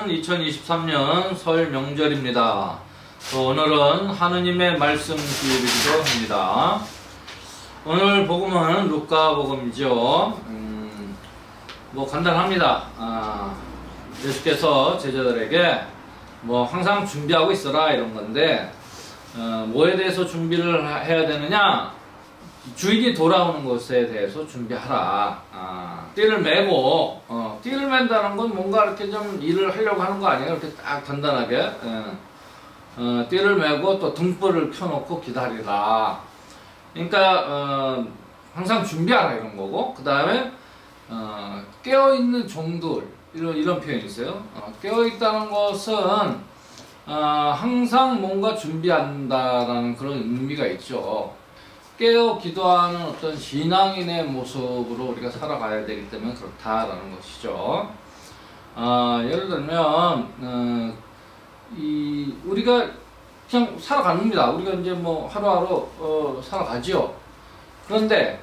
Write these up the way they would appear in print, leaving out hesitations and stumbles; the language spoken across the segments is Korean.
2023년 설 명절입니다. 또 오늘은 하느님의 말씀 주일이기도 합니다. 오늘 복음은 루카 복음이죠. 뭐 간단합니다. 예수께서 제자들에게 뭐 항상 준비하고 있어라 이런 건데, 뭐에 대해서 준비를 해야 되느냐? 주인이 돌아오는 것에 대해서 준비하라. 띠를 매고, 띠를 맨다는 건 뭔가 이렇게 좀 일을 하려고 하는 거 아니에요? 이렇게 딱 단단하게. 띠를 매고 또 등불을 켜놓고 기다리라. 그러니까, 항상 준비하라 이런 거고, 그 다음에, 깨어있는 종들, 이런 표현이 있어요. 깨어있다는 것은, 항상 뭔가 준비한다라는 그런 의미가 있죠. 깨어 기도하는 어떤 신앙인의 모습으로 우리가 살아가야 되기 때문에 그렇다라는 것이죠. 예를 들면, 우리가 그냥 살아갑니다. 우리가 이제 뭐 하루하루, 살아가지요. 그런데,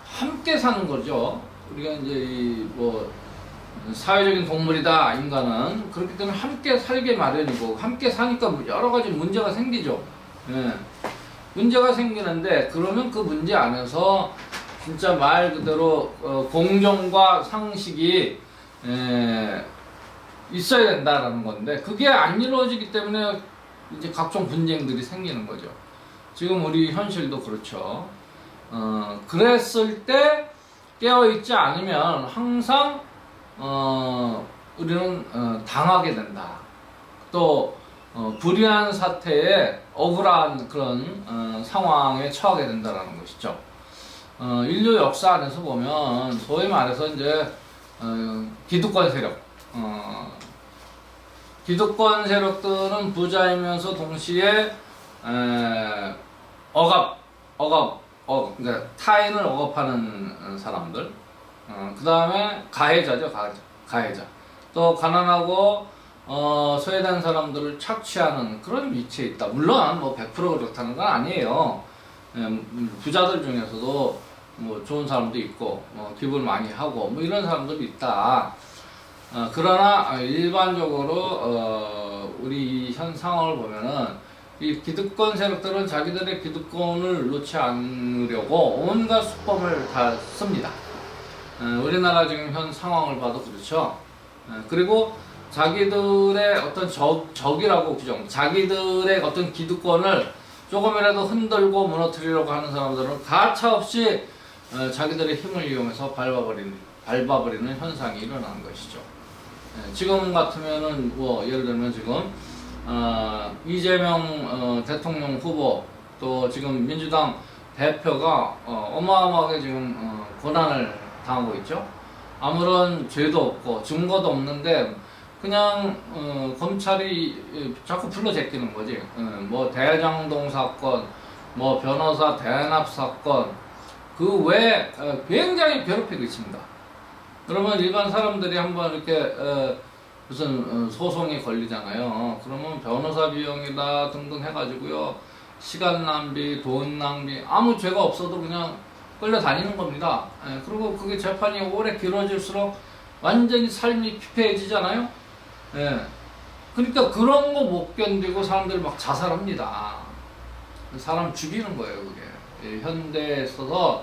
함께 사는 거죠. 우리가 이제 사회적인 동물이다, 인간은. 그렇기 때문에 함께 살게 마련이고, 함께 사니까 여러 가지 문제가 생기죠. 문제가 생기는데, 그러면 그 문제 안에서 진짜 말 그대로 공정과 상식이 있어야 된다라는 건데, 그게 안 이루어지기 때문에 이제 각종 분쟁들이 생기는 거죠. 지금 우리 현실도 그렇죠. 그랬을 때 깨어있지 않으면 항상 우리는 당하게 된다. 또 불의한 사태에 억울한 그런 상황에 처하게 된다는 것이죠. 인류 역사 안에서 보면 소위 말해서 이제 기득권 세력, 기득권 세력들은 부자이면서 동시에 그러니까 타인을 억압하는 사람들, 그 다음에 가해자죠, 가해자. 또 가난하고 소외된 사람들을 착취하는 그런 위치에 있다. 물론 뭐 100% 그렇다는 건 아니에요. 부자들 중에서도 뭐 좋은 사람도 있고, 기부를 많이 하고, 뭐 이런 사람들도 있다. 그러나 일반적으로 우리 현 상황을 보면은 이 기득권 세력들은 자기들의 기득권을 놓지 않으려고 온갖 수법을 다 씁니다. 우리나라 지금 현 상황을 봐도 그렇죠. 그리고 자기들의 어떤 적이라고 자기들의 어떤 기득권을 조금이라도 흔들고 무너뜨리려고 하는 사람들은 가차없이 자기들의 힘을 이용해서 밟아버리는 현상이 일어나는 것이죠. 지금 같으면은 예를 들면 지금 이재명 대통령 후보, 또 지금 민주당 대표가 어마어마하게 지금 고난을 당하고 있죠. 아무런 죄도 없고 증거도 없는데 그냥 검찰이 자꾸 불러 제끼는 거지. 뭐 대장동 사건, 뭐 변호사 대납 사건, 그 외에 굉장히 괴롭히고 있습니다. 그러면 일반 사람들이 한번 이렇게 무슨 소송이 걸리잖아요. 그러면 변호사 비용이다 등등 해가지고요, 시간 낭비, 돈 낭비, 아무 죄가 없어도 그냥 끌려다니는 겁니다. 그리고 그게 재판이 오래 길어질수록 완전히 삶이 피폐해지잖아요. 그러니까 그런 거 못 견디고 사람들이 막 자살합니다. 사람 죽이는 거예요, 그게. 현대에 있어서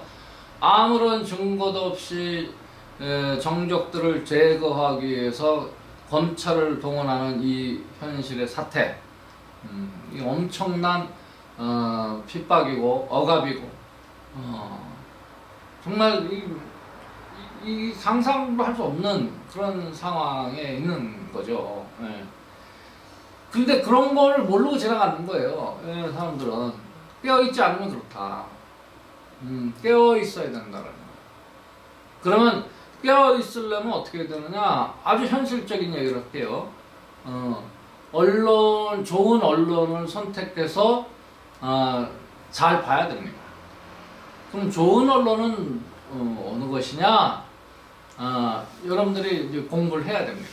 아무런 증거도 없이 정적들을 제거하기 위해서 검찰을 동원하는 이 현실의 사태, 이 엄청난 핍박이고 억압이고, 정말 이 상상도 할 수 없는 그런 상황에 있는 거죠. 근데 그런 걸 모르고 지나가는 거예요. 사람들은 깨어있지 않으면 그렇다. 깨어있어야 된다라는 거. 그러면 깨어있으려면 어떻게 되느냐? 아주 현실적인 얘기를 할게요. 좋은 언론을 선택해서 잘 봐야 됩니다. 그럼 좋은 언론은 어느 것이냐? 여러분들이 이제 공부를 해야 됩니다.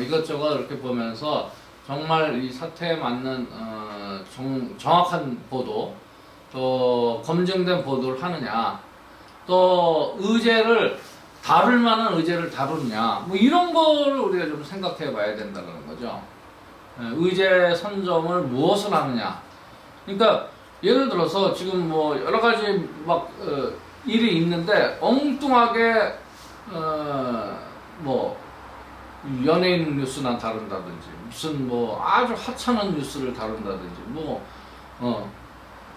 이것저것 이렇게 보면서 정말 이 사태에 맞는 정확한 보도, 또 검증된 보도를 하느냐, 또 의제를 다룰 만한 의제를 다루느냐, 뭐 이런 거를 우리가 좀 생각해 봐야 된다는 거죠. 의제 선점을 무엇을 하느냐. 그러니까 예를 들어서 지금 뭐 여러 가지 막 일이 있는데 엉뚱하게 뭐 연예인 뉴스나 다룬다든지 무슨 뭐 아주 하찮은 뉴스를 다룬다든지 뭐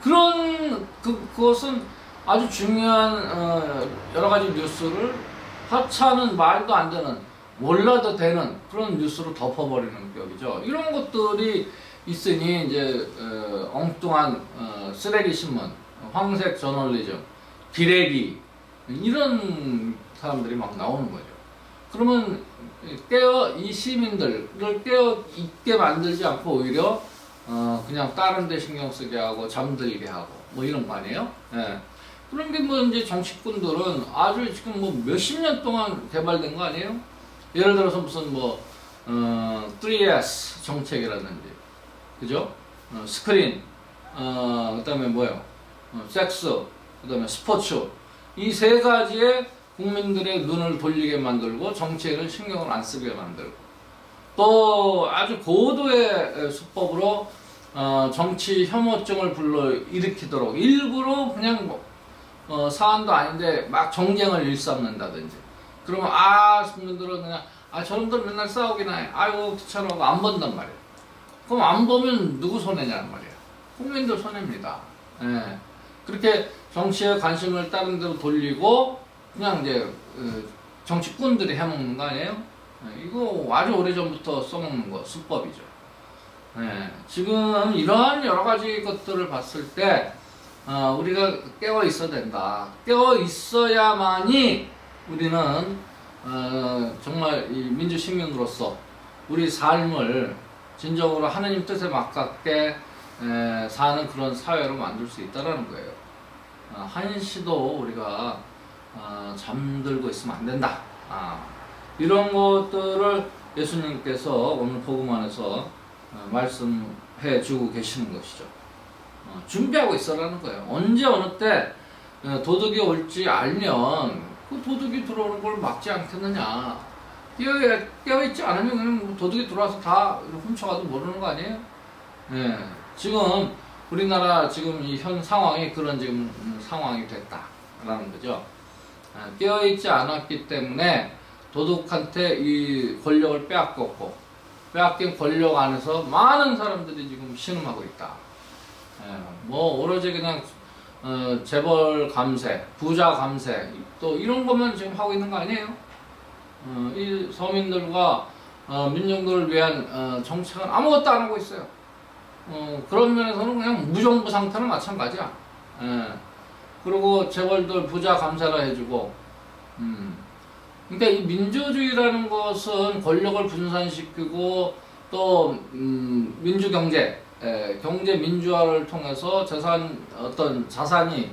그런 그것은 아주 중요한 여러 가지 뉴스를 하찮은 말도 안 되는 몰라도 되는 그런 뉴스로 덮어버리는 격이죠. 이런 것들이 있으니 이제 엉뚱한 쓰레기 신문, 황색 저널리즘, 기레기 이런 사람들이 막 나오는 거죠. 그러면 이 시민들을 깨어 있게 만들지 않고 오히려 그냥 다른 데 신경 쓰게 하고 잠들게 하고 뭐 이런 거 아니에요? 예. 그런 게 뭐 이제 정치꾼들은 아주 지금 뭐 몇십 년 동안 개발된 거 아니에요? 예를 들어서 무슨 뭐 3S 정책이라든지, 그죠? 스크린, 그다음에 뭐요? 섹스, 그다음에 스포츠, 이 세 가지에 국민들의 눈을 돌리게 만들고 정치에는 신경을 안 쓰게 만들고, 또 아주 고도의 수법으로 정치 혐오증을 불러 일으키도록 일부러 그냥 사안도 아닌데 막 정쟁을 일삼는다든지. 그러면 국민들은 그냥 저놈들 맨날 싸우긴 해. 아이고 귀찮아하고 안 본단 말이야. 그럼 안 보면 누구 손해냐는 말이야. 국민들 손해입니다. 예. 그렇게 정치에 관심을 다른 데로 돌리고 그냥 이제 정치꾼들이 해먹는 거 아니에요? 예. 이거 아주 오래전부터 써먹는 거 수법이죠. 예. 지금 이러한 여러 가지 것들을 봤을 때 우리가 깨어 있어야 된다. 깨어 있어야만이 우리는 정말 이 민주 시민으로서 우리 삶을 진정으로 하느님 뜻에 맞게 사는 그런 사회로 만들 수 있다는 거예요. 한시도 우리가 잠들고 있으면 안 된다. 이런 것들을 예수님께서 오늘 복음 안에서 말씀해 주고 계시는 것이죠. 준비하고 있어라는 거예요. 언제 어느 때 도둑이 올지 알면 그 도둑이 들어오는 걸 막지 않겠느냐. 깨어있지 않으면 그냥 도둑이 들어와서 다 훔쳐가도 모르는 거 아니에요? 예. 지금 우리나라 지금 이 현 상황이 그런 지금 상황이 됐다라는 거죠. 깨어있지 않았기 때문에 도둑한테 이 권력을 빼앗겼고, 빼앗긴 권력 안에서 많은 사람들이 지금 신음하고 있다. 뭐 오로지 그냥 재벌 감세, 부자 감세 또 이런 것만 지금 하고 있는 거 아니에요? 이 서민들과 민중들을 위한 정책은 아무것도 안 하고 있어요. 그런 면에서는 그냥 무정부 상태는 마찬가지야. 그리고 재벌들 부자 감세를 해주고, 그러니까 이 민주주의라는 것은 권력을 분산시키고 또 민주경제, 경제 민주화를 통해서 자산이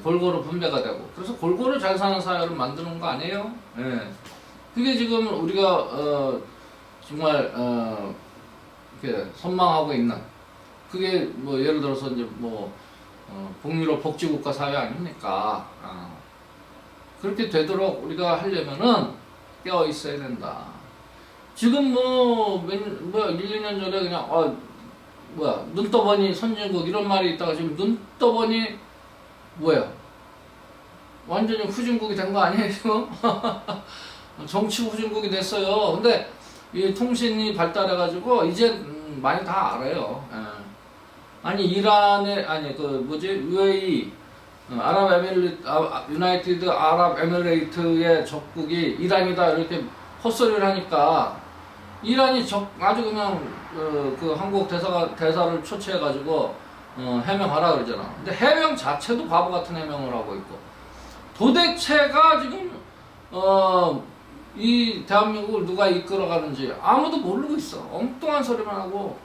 골고루 분배가 되고, 그래서 골고루 잘 사는 사회를 만드는 거 아니에요? 그게 지금 우리가 정말 이렇게 선망하고 있는, 그게 뭐 예를 들어서 이제 뭐 북유럽 복지국가 사회 아닙니까? 그렇게 되도록 우리가 하려면은 깨어 있어야 된다. 지금 뭐 1, 2년 전에 그냥 눈떠보니 선진국 이런 말이 있다가 지금 눈떠보니 뭐야? 완전히 후진국이 된 거 아니에요 지금? 정치 후진국이 됐어요. 근데 이 통신이 발달해가지고 이제 많이 다 알아요. 아니 이란의 UAE 유나이티드 아랍 에미레이트의 적국이 이란이다 이렇게 헛소리를 하니까 이란이 아주 그냥 그 한국 대사를 초치해가지고 해명하라 그러잖아. 근데 해명 자체도 바보 같은 해명을 하고 있고, 도대체가 지금 이 대한민국을 누가 이끌어가는지 아무도 모르고 있어. 엉뚱한 소리만 하고,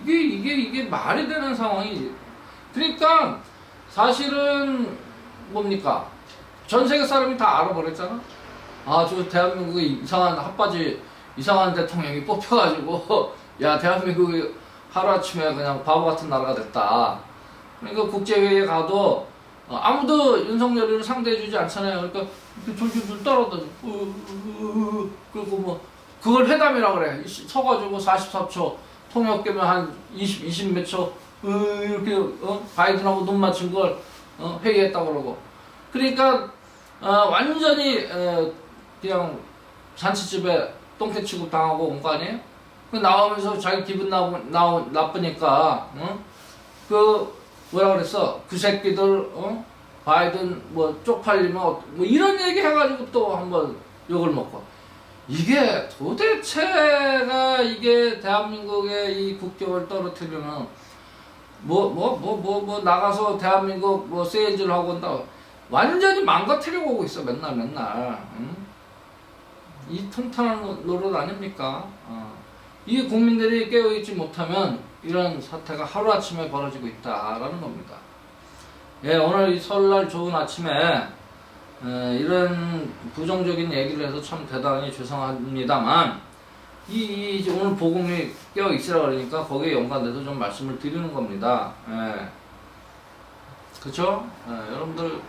이게 말이 되는 상황이. 그러니까 사실은 뭡니까? 전 세계 사람이 다 알아버렸잖아. 저 대한민국에 이상한 핫바지 이상한 대통령이 뽑혀가지고 야 대한민국이 하루아침에 그냥 바보 같은 나라가 됐다. 그러니까 국제회의에 가도 아무도 윤석열이를 상대해주지 않잖아요. 그러니까 이렇게 졸졸졸 떨어다니. 그리고 뭐 그걸 회담이라 그래. 서가지고 44초 통역 되면 한 20 몇 초 이렇게 바이든하고 눈 맞춘 걸 회의했다 그러고. 그러니까 완전히 그냥 잔치집에 똥개 취급 당하고 온 거 아니에요? 그 나오면서 자기 기분 나쁘니까 그 뭐라 그랬어? 그 새끼들 바이든 뭐 쪽팔리면 뭐 이런 얘기 해가지고 또 한번 욕을 먹고. 이게 도대체가 이게 대한민국의 이 국격을 떨어뜨리는 뭐 나가서 대한민국 뭐 세일즈를 하고 온다. 완전히 망가뜨리고 오고 있어 맨날. 이 통탄한 노릇 아닙니까? 이 국민들이 깨어있지 못하면 이런 사태가 하루아침에 벌어지고 있다라는 겁니다. 예, 오늘 이 설날 좋은 아침에 이런 부정적인 얘기를 해서 참 대단히 죄송합니다만 이 오늘 복음이 깨어있으라 그러니까 거기에 연관돼서 좀 말씀을 드리는 겁니다. 예. 그쵸? 예, 여러분들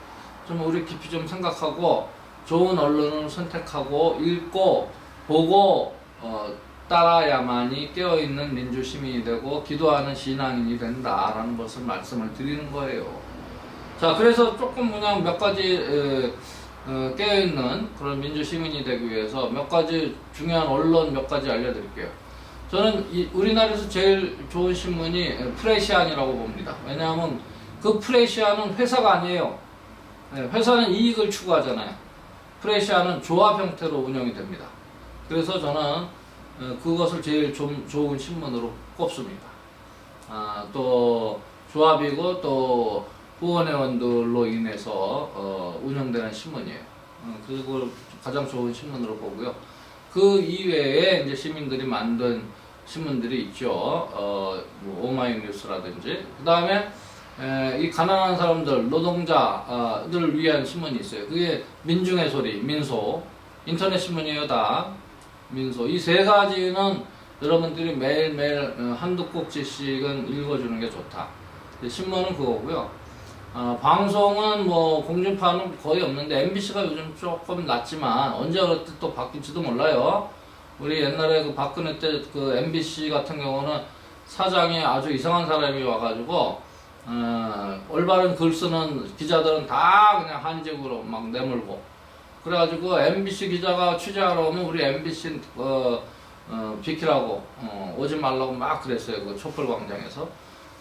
좀 우리 깊이 좀 생각하고 좋은 언론을 선택하고 읽고 보고 따라야만이 깨어있는 민주시민이 되고 기도하는 신앙인이 된다라는 것을 말씀을 드리는 거예요. 자, 그래서 조금 그냥 몇 가지 깨어있는 그런 민주시민이 되기 위해서 몇 가지 중요한 언론 몇 가지 알려드릴게요. 저는 우리나라에서 제일 좋은 신문이 프레시안이라고 봅니다. 왜냐하면 그 프레시안은 회사가 아니에요. 회사는 이익을 추구하잖아요. 프레시안은 조합 형태로 운영이 됩니다. 그래서 저는 그것을 제일 좋은 신문으로 꼽습니다. 또 조합이고 또 후원회원들로 인해서 운영되는 신문이에요. 그리고 가장 좋은 신문으로 보고요. 그 이외에 이제 시민들이 만든 신문들이 있죠. 뭐 오마이뉴스라든지. 그 다음에 이 가난한 사람들, 노동자들을 위한 신문이 있어요. 그게 민중의 소리, 민소. 인터넷 신문이에요, 다. 민소. 이 세 가지는 여러분들이 매일매일 한두 꼭지씩은 읽어주는 게 좋다. 신문은 그거고요. 방송은 뭐 공중파는 거의 없는데 MBC가 요즘 조금 낫지만 언제 어떨 때 또 바뀔지도 몰라요. 우리 옛날에 그 박근혜 때 그 MBC 같은 경우는 사장이 아주 이상한 사람이 와가지고 올바른 글 쓰는 기자들은 다 그냥 한직으로 막 내몰고 그래가지고 MBC 기자가 취재하러 오면 우리 MBC 비키라고 오지 말라고 막 그랬어요. 그 촛불광장에서.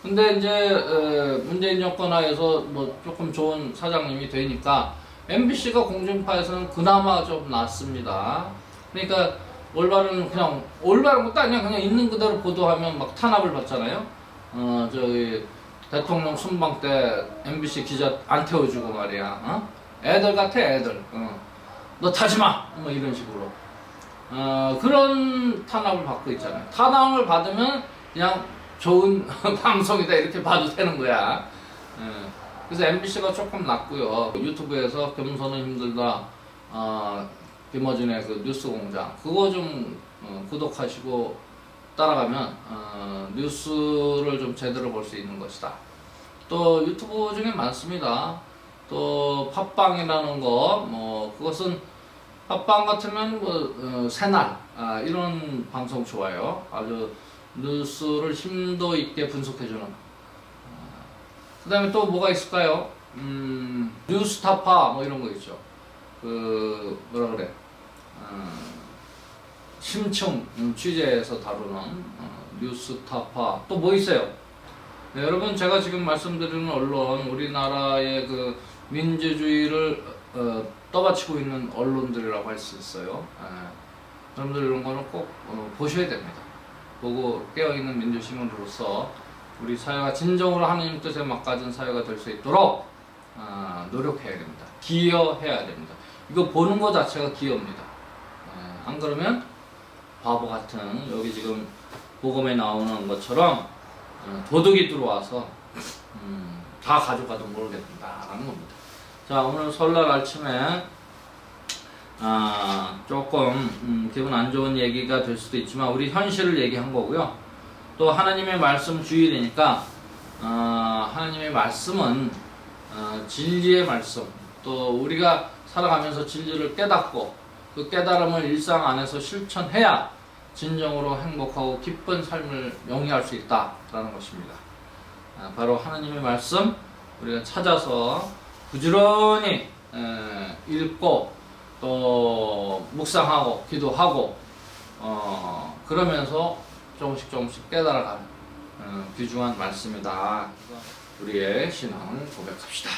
근데 이제 문재인 정권 하에서 뭐 조금 좋은 사장님이 되니까 MBC가 공중파에서는 그나마 좀 낫습니다. 그러니까 올바른 것도 아니야. 그냥 있는 그대로 보도하면 막 탄압을 받잖아요. 저기 대통령 순방 때 MBC 기자 안 태워주고 말이야. 애들 같아, 애들. 너 타지 마! 뭐 이런 식으로. 그런 탄압을 받고 있잖아요. 탄압을 받으면 그냥 좋은 방송이다 이렇게 봐도 되는 거야. 그래서 MBC가 조금 낫고요. 유튜브에서 겸손은 힘들다. 김어준의 그 뉴스공장 그거 좀 구독하시고 따라가면 뉴스를 좀 제대로 볼 수 있는 것이다. 또 유튜브 중에 많습니다. 또 팟빵이라는 거 뭐 그것은 팟빵 같으면 뭐 새날 이런 방송 좋아요. 아주 뉴스를 심도 있게 분석해주는. 그 다음에 또 뭐가 있을까요? 뉴스타파 뭐 이런 거 있죠. 그 뭐라 그래? 심층 취재해서 다루는 뉴스타파. 또 뭐 있어요? 네, 여러분 제가 지금 말씀드리는 언론 우리나라의 그 민주주의를 떠받치고 있는 언론들이라고 할 수 있어요. 여러분들 이런 거는 꼭 보셔야 됩니다. 보고 깨어있는 민주시민으로서 우리 사회가 진정으로 하나님 뜻에 맞가진 사회가 될 수 있도록 노력해야 됩니다. 기여해야 됩니다. 이거 보는 것 자체가 기여입니다. 안 그러면 바보 같은 여기 지금 복음에 나오는 것처럼 도둑이 들어와서 다 가져가도 모르겠다라는 겁니다. 자, 오늘 설날 아침에 조금 기분 안 좋은 얘기가 될 수도 있지만 우리 현실을 얘기한 거고요. 또 하나님의 말씀 주일이니까 하나님의 말씀은 진리의 말씀, 또 우리가 살아가면서 진리를 깨닫고 그 깨달음을 일상 안에서 실천해야 진정으로 행복하고 기쁜 삶을 영위할 수 있다라는 것입니다. 바로 하나님의 말씀 우리가 찾아서 부지런히 읽고 또 묵상하고 기도하고 그러면서 조금씩 깨달아가는 귀중한 말씀이다. 우리의 신앙을 고백합시다.